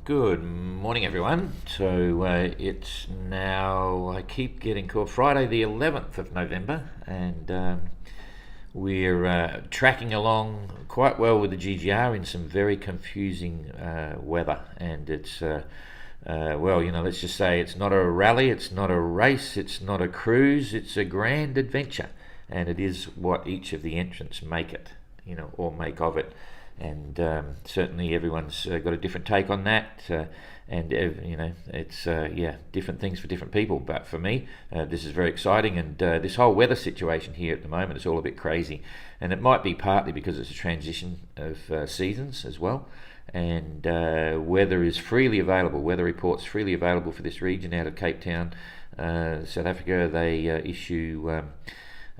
Good morning, everyone. So it's now, I keep getting called Friday the 11th of November, and we're tracking along quite well with the GGR in some very confusing weather. And it's, let's just say it's not a rally, it's not a race, it's not a cruise, it's a grand adventure. And it is what each of the entrants make it, or make of it. And certainly everyone's got a different take on that, and it's different things for different people. But for me, this is very exciting, and this whole weather situation here at the moment is all a bit crazy, and it might be partly because it's a transition of seasons as well, and weather is freely available. Weather reports freely available for this region out of Cape Town, South Africa. They issue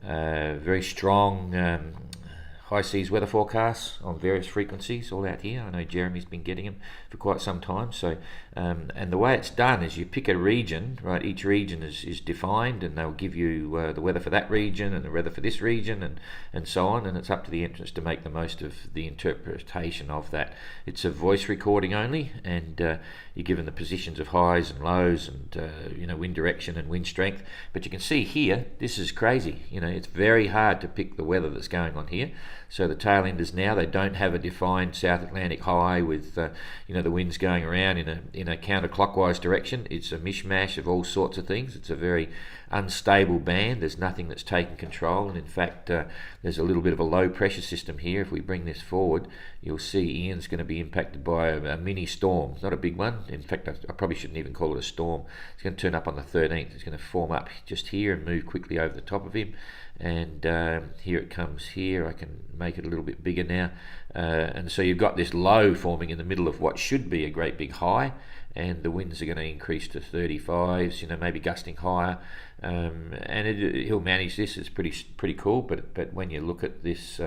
very strong high seas weather forecasts on various frequencies all out here. I know Jeremy's been getting them for quite some time. So, and the way it's done is you pick a region, right? Each region is defined, and they'll give you the weather for that region and the weather for this region, and so on. And it's up to the entrants to make the most of the interpretation of that. It's a voice recording only, and you're given the positions of highs and lows, and wind direction and wind strength. But you can see here, this is crazy. It's very hard to pick the weather that's going on here. So the tail enders now, they don't have a defined South Atlantic high with the winds going around in a counterclockwise direction. It's a mishmash of all sorts of things. It's a very unstable band. There's nothing that's taken control, and in fact there's a little bit of a low pressure system here. If we bring this forward, you'll see Ian's going to be impacted by a mini storm. It's not a big one. In fact, I probably shouldn't even call it a storm. It's going to turn up on the 13th. It's going to form up just here and move quickly over the top of him, and here it comes here. I can make it a little bit bigger now, and so you've got this low forming in the middle of what should be a great big high, and the winds are going to increase to 35s, maybe gusting higher, and he'll manage this. It's pretty cool, but when you look at this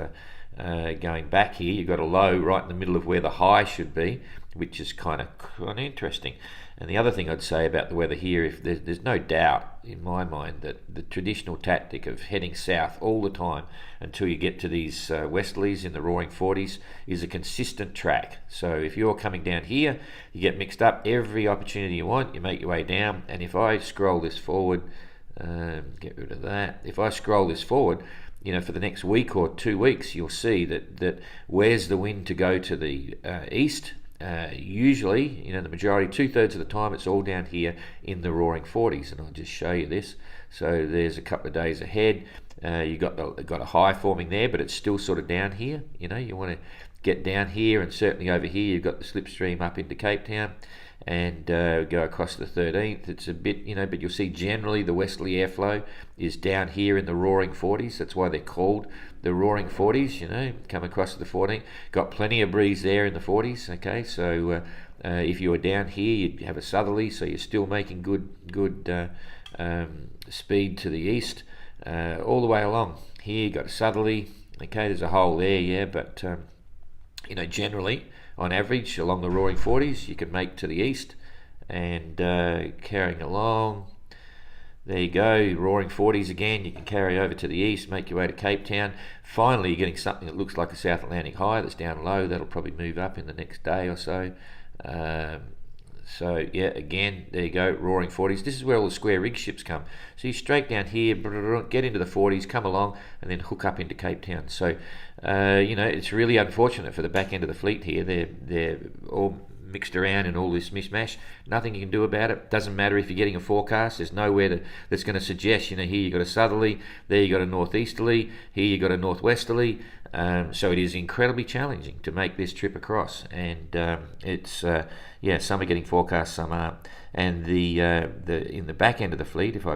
going back here, you've got a low right in the middle of where the high should be, which is kind of interesting. And the other thing I'd say about the weather here, if there's no doubt in my mind that the traditional tactic of heading south all the time until you get to these westerlies in the roaring 40s is a consistent track. So if you're coming down here, you get mixed up every opportunity you want, you make your way down. And if I scroll this forward, get rid of that. If I scroll this forward, for the next week or 2 weeks, you'll see that where's the wind to go to the east. Usually, the majority, 2/3 of the time, it's all down here in the roaring 40s, and I'll just show you this. So there's a couple of days ahead. You got a high forming there, but it's still sort of down here. You want to get down here, and certainly over here you've got the slipstream up into Cape Town, and go across the 13th. It's a bit, but you'll see generally the westerly airflow is down here in the roaring 40s. That's why they're called the roaring 40s. Come across to the 14th, got plenty of breeze there in the 40s. Okay, so if you were down here, you'd have a southerly, so you're still making good speed to the east all the way along. Here you got a southerly. Okay, there's a hole there, yeah, but generally, on average, along the roaring 40s, you can make to the east, and carrying along. There you go, roaring 40s again. You can carry over to the east, make your way to Cape Town. Finally, you're getting something that looks like a South Atlantic high that's down low. That'll probably move up in the next day or so. So yeah, again, there you go, roaring 40s. This is where all the square rig ships come. So you straight down here, get into the 40s, come along, and then hook up into Cape Town. So it's really unfortunate for the back end of the fleet here. They're all mixed around in all this mishmash. Nothing you can do about it. Doesn't matter if you're getting a forecast. There's nowhere that's going to suggest, here you got a southerly, there you got a northeasterly, here you got a northwesterly. So it is incredibly challenging to make this trip across, and it's some are getting forecast, some aren't. And the in the back end of the fleet, if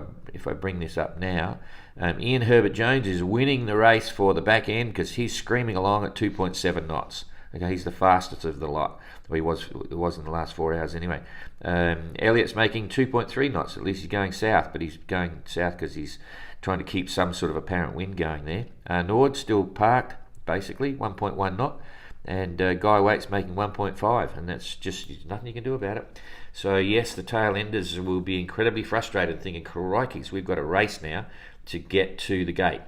I bring this up now, Ian Herbert Jones is winning the race for the back end because he's screaming along at 2.7 knots. Okay, he's the fastest of the lot. Well, it was in the last 4 hours anyway. Elliot's making 2.3 knots. At least he's going south, but he's going south because he's trying to keep some sort of apparent wind going there. Nord still parked, basically, 1.1 knot. And Guy Waite's making 1.5, and that's just nothing you can do about it. So yes, the tail enders will be incredibly frustrated, thinking, crikey, we've got a race now to get to the gate.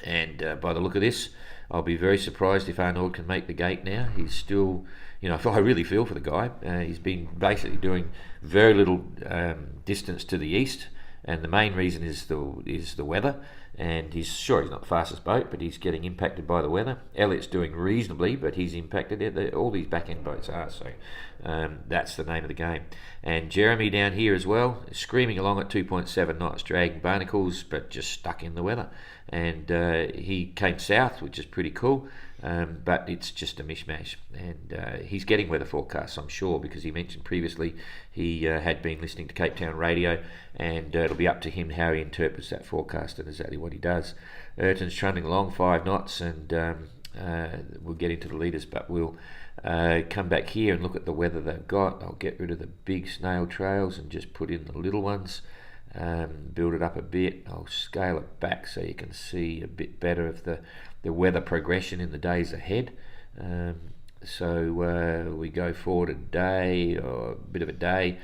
And by the look of this, I'll be very surprised if Arnold can make the gate now. He's still, I really feel for the guy. He's been basically doing very little distance to the east, and the main reason is the weather. And he's not the fastest boat, but he's getting impacted by the weather. Elliot's doing reasonably, but he's impacted. All these back-end boats are, so that's the name of the game. And Jeremy down here as well, screaming along at 2.7 knots, dragging barnacles, but just stuck in the weather. And he came south, which is pretty cool, but it's just a mishmash. And he's getting weather forecasts, I'm sure, because he mentioned previously he had been listening to Cape Town radio, and it'll be up to him how he interprets that forecast and exactly what he does. Ayrton's trundling along 5 knots, and we'll get into the leaders, but we'll come back here and look at the weather they've got. I'll get rid of the big snail trails and just put in the little ones. Build it up a bit. I'll scale it back so you can see a bit better of the weather progression in the days ahead. So we go forward a day, or a bit of a day,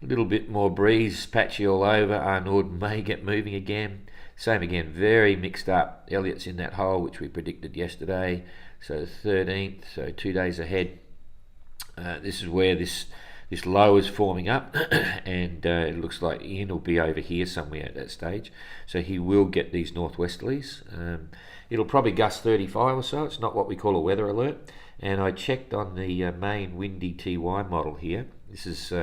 a little bit more breeze, patchy all over. Arnaud may get moving again. Same again, very mixed up. Elliot's in that hole, which we predicted yesterday. So the 13th, so 2 days ahead. This is where this low is forming up, and it looks like Ian will be over here somewhere at that stage. So he will get these northwesterlies. It'll probably gust 35 or so. It's not what we call a weather alert. And I checked on the main windy TY model here. This is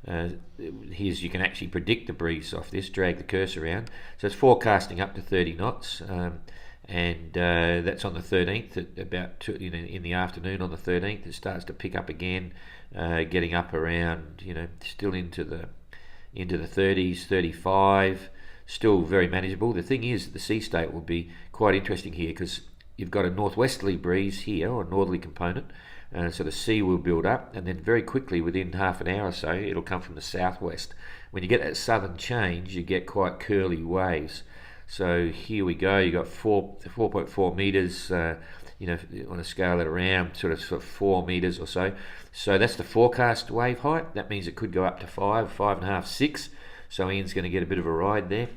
here's, you can actually predict the breeze off this. Drag the cursor around. So it's forecasting up to 30 knots. And that's on the 13th at about in the afternoon on the 13th. It starts to pick up again, getting up around still into the 30s, 35, still very manageable. The thing is, the sea state will be quite interesting here, because you've got a northwesterly breeze here, or a northerly component, so the sea will build up, and then very quickly, within half an hour or so, it'll come from the southwest. When you get that southern change, you get quite curly waves. So here we go. You got 4.4 meters. On a scale that around sort of 4 meters or so. So that's the forecast wave height. That means it could go up to 5.5, 6. So Ian's going to get a bit of a ride there.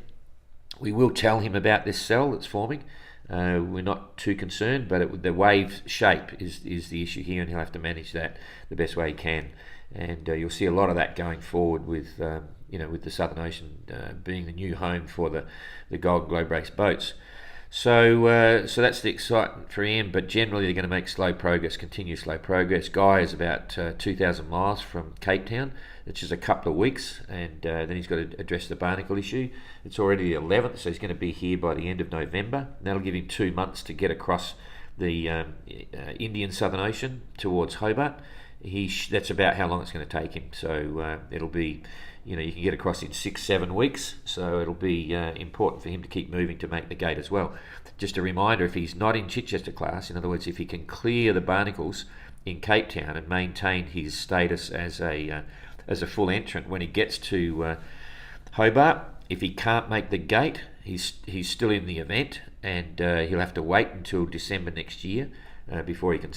We will tell him about this cell that's forming. We're not too concerned, but the wave shape is the issue here, and he'll have to manage that the best way he can. And you'll see a lot of that going forward with the Southern Ocean being the new home for the Gold Globe race boats. So that's the excitement for Ian, but generally they're going to make slow progress, continue slow progress. Guy is about 2,000 miles from Cape Town, which is a couple of weeks, and then he's got to address the barnacle issue. It's already the 11th, so he's going to be here by the end of November. That'll give him 2 months to get across the Indian Southern Ocean towards Hobart. That's about how long it's going to take him. So it'll be, you can get across in 6-7 weeks. So it'll be important for him to keep moving to make the gate as well. Just a reminder, if he's not in Chichester class, in other words, if he can clear the barnacles in Cape Town and maintain his status as a full entrant when he gets to Hobart, if he can't make the gate, he's still in the event, and he'll have to wait until December next year before he can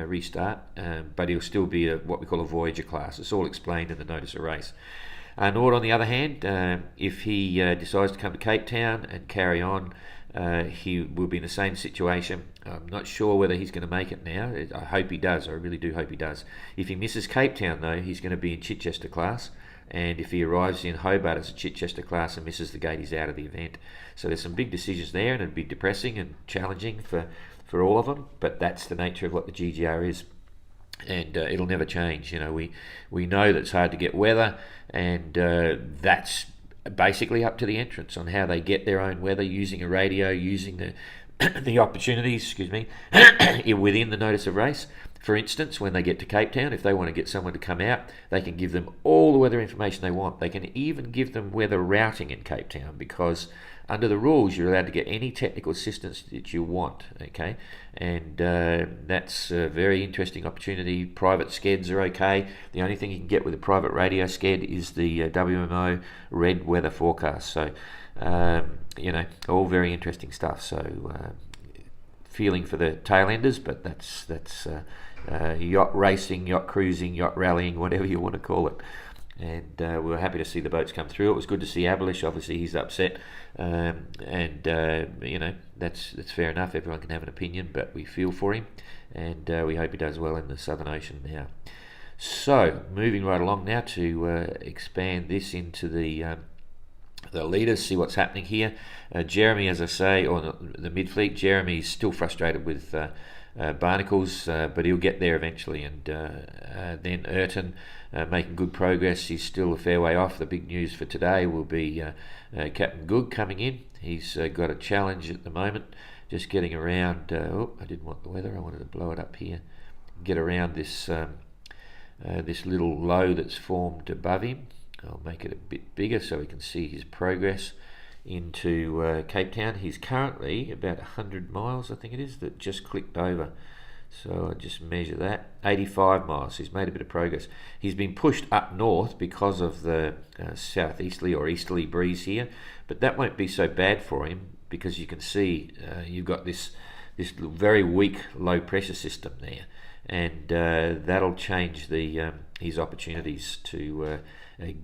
restart, but he'll still be what we call a Voyager class. It's all explained in the notice of race. Nord, on the other hand, if he decides to come to Cape Town and carry on, he will be in the same situation. I'm not sure whether he's going to make it now. I hope he does. I really do hope he does. If he misses Cape Town, though, he's going to be in Chichester class. And if he arrives in Hobart as a Chichester class and misses the gate, he's out of the event. So there's some big decisions there, and it'd be depressing and challenging for all of them. But that's the nature of what the GGR is. And it'll never change. We know that it's hard to get weather, and that's basically up to the entrants on how they get their own weather, using a radio, using the opportunities, within the notice of race. For instance, when they get to Cape Town, if they want to get someone to come out, they can give them all the weather information they want. They can even give them weather routing in Cape Town, because under the rules you're allowed to get any technical assistance that you want, okay? And that's a very interesting opportunity. Private skeds are okay. The only thing you can get with a private radio sked is the WMO red weather forecast. So, all very interesting stuff. So, feeling for the tail enders, but that's yacht racing, yacht cruising, yacht rallying, whatever you want to call it. and we were happy to see the boats come through. It was good to see Abelish. Obviously, he's upset, and that's fair enough. Everyone can have an opinion, but we feel for him, and we hope he does well in the Southern Ocean now. So, moving right along now to expand this into the leaders, see what's happening here. Jeremy, as I say, or the mid-fleet, Jeremy's still frustrated with barnacles, but he'll get there eventually. And then Ayrton making good progress. He's still a fair way off. The big news for today will be Captain Good coming in. He's got a challenge at the moment, just getting around. I didn't want the weather. I wanted to blow it up here. Get around this this little low that's formed above him. I'll make it a bit bigger so we can see his progress into Cape Town. He's currently about 100 miles, I think it is, that just clicked over. So I'll just measure that. 85 miles. He's made a bit of progress. He's been pushed up north because of the southeasterly or easterly breeze here, but that won't be so bad for him because you can see you've got this very weak low pressure system there, and that'll change his opportunities to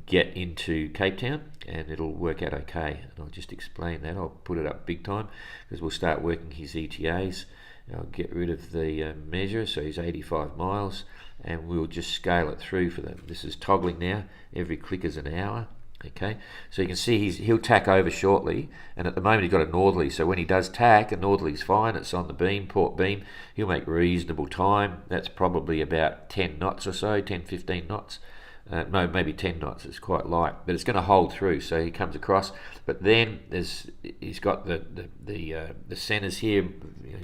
get into Cape Town, and it'll work out okay. And I'll just explain that. I'll put it up big time because we'll start working his ETAs. I'll get rid of the measure, so he's 85 miles, and we'll just scale it through for them. This is toggling now. Every click is an hour. Okay, so you can see he'll tack over shortly, and at the moment he's got a northerly, so when he does tack, a northerly's fine, it's on the beam, port beam, he'll make reasonable time. That's probably about 10 knots or so, 10-15 knots. No, maybe 10 knots. It's quite light, but it's going to hold through. So he comes across, but then he's got the centres here,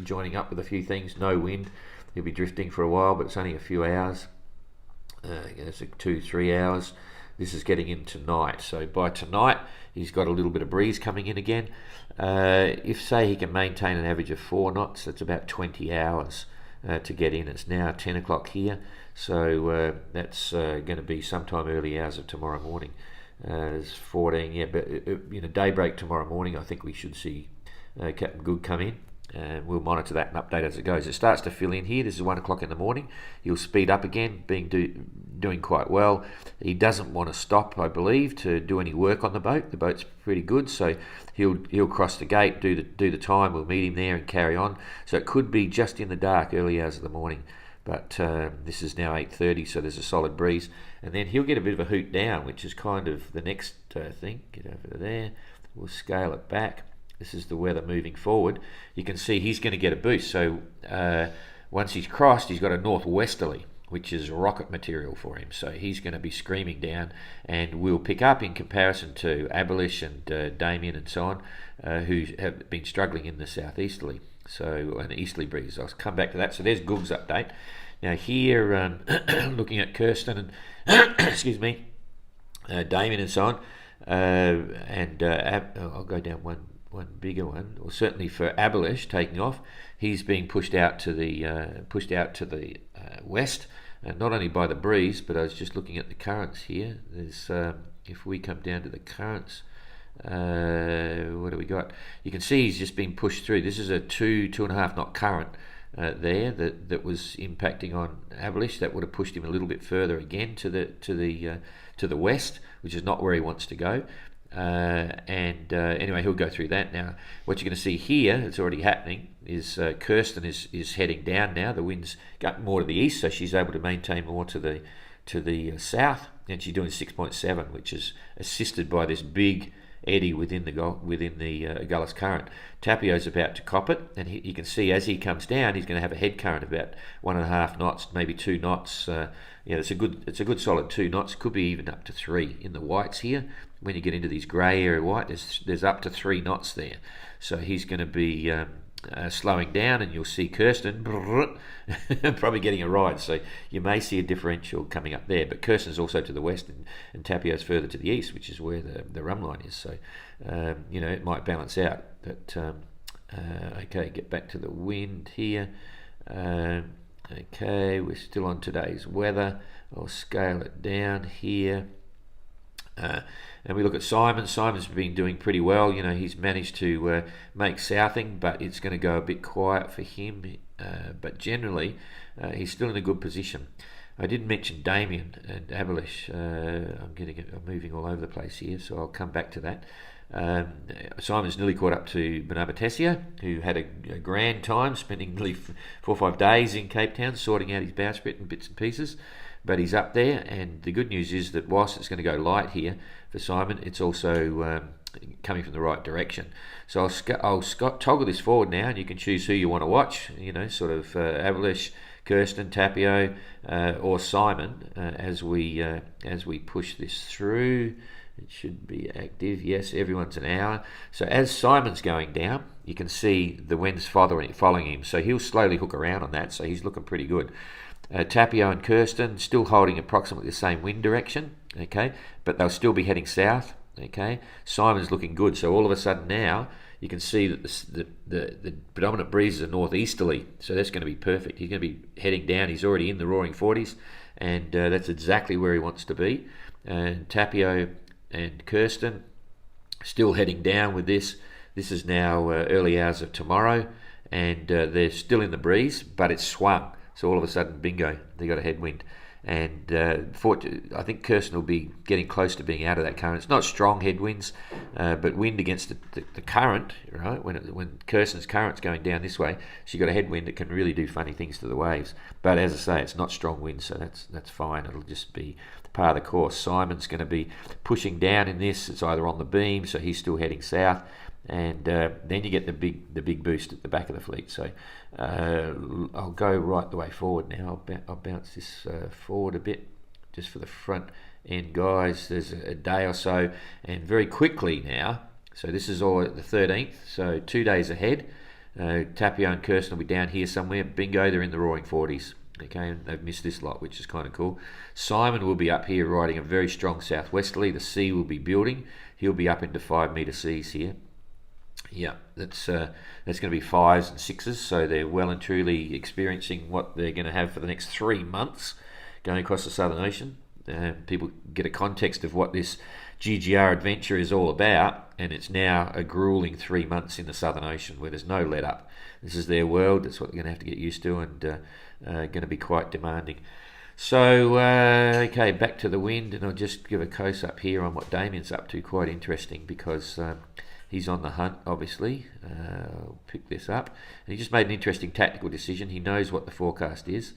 joining up with a few things. No wind. He'll be drifting for a while, but it's only a few hours. It's 2-3 hours. This is getting into night. So by tonight, he's got a little bit of breeze coming in again. If say he can maintain an average of 4 knots, that's about 20 hours to get in. It's now 10 o'clock here. So that's going to be sometime early hours of tomorrow morning. It's 14, yeah, but daybreak tomorrow morning, I think we should see Captain Good come in, and we'll monitor that and update as it goes. It starts to fill in here. This is 1 o'clock in the morning. He'll speed up again, doing quite well. He doesn't want to stop, I believe, to do any work on the boat. The boat's pretty good, so he'll cross the gate, do the time. We'll meet him there and carry on. So it could be just in the dark, early hours of the morning. But this is now 8:30, so there's a solid breeze. And then he'll get a bit of a hoot down, which is kind of the next thing. Get over there. We'll scale it back. This is the weather moving forward. You can see he's going to get a boost. So once he's crossed, he's got a northwesterly, which is rocket material for him. So he's going to be screaming down, and we'll pick up in comparison to Abelish and Damien and so on, who have been struggling in the southeasterly. So an easterly breeze. I'll come back to that. So there's Goog's update. Now here, looking at Kirsten and excuse me, Damien and so on, and I'll go down one bigger one. Well, certainly for Abelish taking off, he's being pushed out to the west, not only by the breeze, but I was just looking at the currents here. There's if we come down to the currents. What do we got? You can see he's just been pushed through. This is a 2.5 knot current there that was impacting on Abelish. That would have pushed him a little bit further again to the west, which is not where he wants to go. Anyway, he'll go through that. Now what you're going to see here, it's already happening, is Kirsten is heading down now. The wind's got more to the east, so she's able to maintain more to the south, and she's doing 6.7, which is assisted by this big eddy within the Agulhas current. Tapio's about to cop it, and you can see as he comes down, he's going to have a head current of about 1.5 knots, maybe 2 knots. It's a good solid 2 knots. Could be even up to 3 in the whites here. When you get into these grey area white, there's up to 3 knots there. So he's going to be slowing down, and you'll see Kirsten probably getting a ride. So you may see a differential coming up there, but Kirsten's also to the west, and Tapio's further to the east, which is where the rum line is. So it might balance out. But okay, get back to the wind here. Okay, we're still on today's weather. I'll scale it down here. And we look at Simon. Simon's been doing pretty well. He's managed to make southing, but it's going to go a bit quiet for him. But generally, he's still in a good position. I didn't mention Damien and Abelish. I'm moving all over the place here, so I'll come back to that. Simon's nearly caught up to Benabetesio, who had a grand time, spending nearly 4 or 5 days in Cape Town, sorting out his bowsprit in bits and pieces. But he's up there, and the good news is that whilst it's going to go light here for Simon, it's also coming from the right direction. So I'll toggle this forward now, and you can choose who you want to watch. Sort of Avalish, Kirsten, Tapio, or Simon as we push this through. It should be active. Yes, everyone's an hour. So as Simon's going down, you can see the wind's following him. So he'll slowly hook around on that. So he's looking pretty good. Tapio and Kirsten still holding approximately the same wind direction. Okay, but they'll still be heading south. Okay, Simon's looking good. So all of a sudden now you can see that the predominant breezes are northeasterly. So that's going to be perfect. He's going to be heading down. He's already in the roaring 40s, and that's exactly where he wants to be. And Tapio and Kirsten still heading down with this. This is now early hours of tomorrow, and they're still in the breeze, but it's swung. So all of a sudden, bingo, they got a headwind. And I think Kirsten will be getting close to being out of that current. It's not strong headwinds, but wind against the current, right? When Kirsten's current's going down this way, she's got a headwind that can really do funny things to the waves. But as I say, it's not strong wind, so that's fine. It'll just be part of the course. Simon's going to be pushing down in this. It's either on the beam, so he's still heading south, and then you get the big boost at the back of the fleet. So I'll go right the way forward now. I'll bounce this forward a bit just for the front end guys. There's a day or so, and very quickly now, so this is all at the 13th, so 2 days ahead. Tapio and Kirsten will be down here somewhere. Bingo, they're in the roaring 40s. Okay, and they've missed this lot, which is kind of cool. Simon will be up here riding a very strong southwesterly. The sea will be building. He'll be up into 5 metre seas here. Yeah, that's going to be 5s and 6s, so they're well and truly experiencing what they're going to have for the next 3 months going across the Southern Ocean. People get a context of what this GGR adventure is all about, and it's now a grueling 3 months in the Southern Ocean where there's no let up. This is their world. That's what they're going to have to get used to, and going to be quite demanding. So, okay, back to the wind, and I'll just give a close-up here on what Damien's up to. Quite interesting, because he's on the hunt, obviously. I'll pick this up. And he just made an interesting tactical decision. He knows what the forecast is.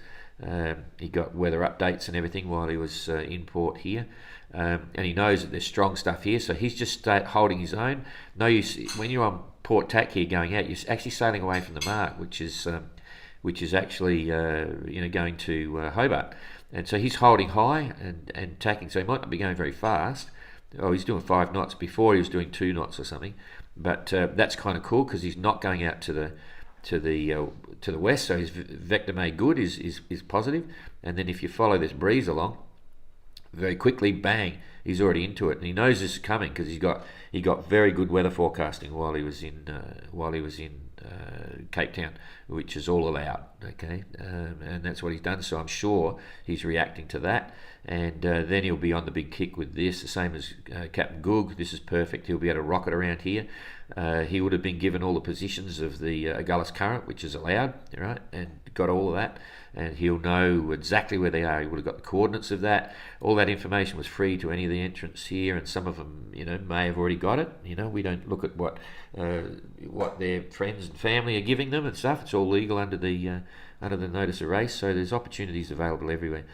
He got weather updates and everything while he was in port here. And he knows that there's strong stuff here, so he's just holding his own. No use when you're on port tack here going out, you're actually sailing away from the mark, which is actually going to Hobart. And so he's holding high and tacking, so he might not be going very fast. Oh, he's doing 5 knots. Before he was doing 2 knots or something, but that's kind of cool because he's not going out to the west. So his vector made good is positive. And then if you follow this breeze along, very quickly, bang, he's already into it, and he knows this is coming because he got very good weather forecasting while he was in Cape Town, which is all allowed. Okay, and that's what he's done. So I'm sure he's reacting to that. And then he'll be on the big kick with this, the same as Captain Goog. This is perfect. He'll be able to rocket around here. He would have been given all the positions of the Agulhas current, which is allowed, right, and got all of that. And he'll know exactly where they are. He would have got the coordinates of that. All that information was free to any of the entrants here, and some of them, may have already got it. We don't look at what their friends and family are giving them and stuff. It's all legal under the notice of race. So there's opportunities available everywhere.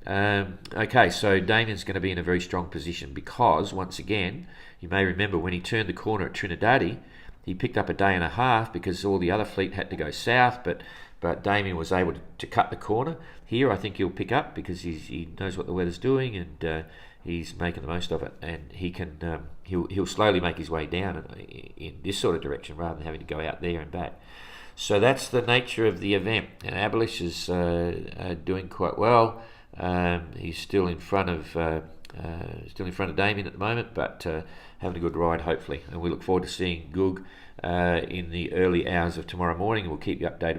Okay, so Damien's going to be in a very strong position because, once again, you may remember when he turned the corner at Trinidadi, he picked up a day and a half because all the other fleet had to go south, but Damien was able to cut the corner. Here I think he'll pick up because he knows what the weather's doing, and he's making the most of it, and he'll slowly make his way down in this sort of direction rather than having to go out there and back. So that's the nature of the event, and Abelish is doing quite well. He's still in front of Damien at the moment, but having a good ride hopefully, and we look forward to seeing Goog in the early hours of tomorrow morning. We'll keep you updated with